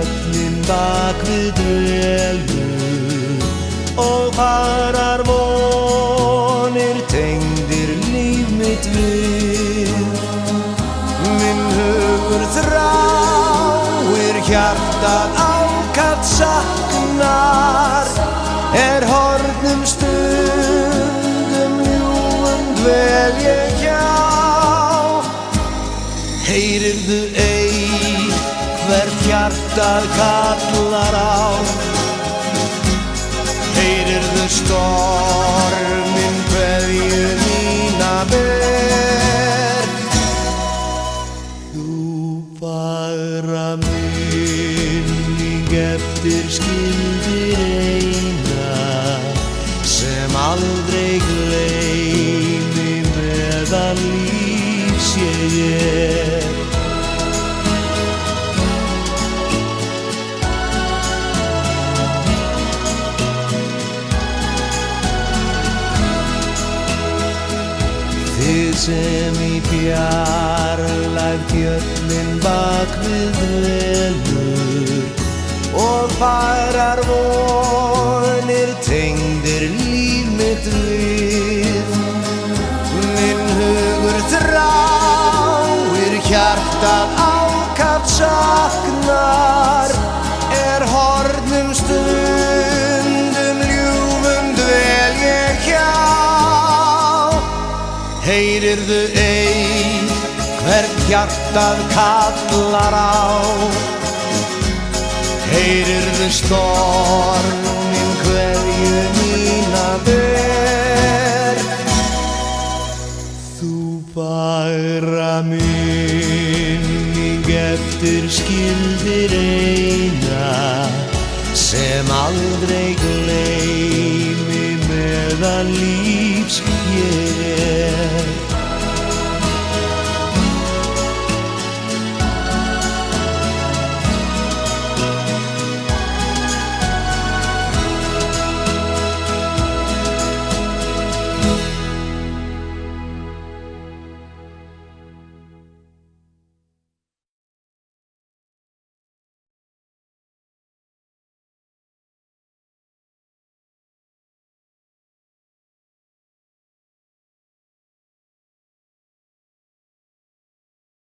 fjöllin bak við dvelur og farar vonir tengdir líf mitt við. Minn hugur þráir hjartað ákaft saknar, horfnum stundum ljúfum dvel ég hjá. Heyrirðu ei hvert hjartað kallar á? Heyrirðu storminn kveðju mína ber? Þú fagra minning eftir skildir eina sem aldrei gleymi meðan lífs ég er. Þið sem í fjarlægð fjöllin bak við dvelur og færar vonir tengdir líf mitt við. Minn hugur þráir hjartað ákaft saknar, horfnum stundum ljúfum dvel ég hjá. Heyrirðu ei hvert hjartað kallar á? Heyrirðu storminn kveðju mína ber? Þú fagra minning eftir skildir eina sem aldrei gleymi meðan lífs ég er.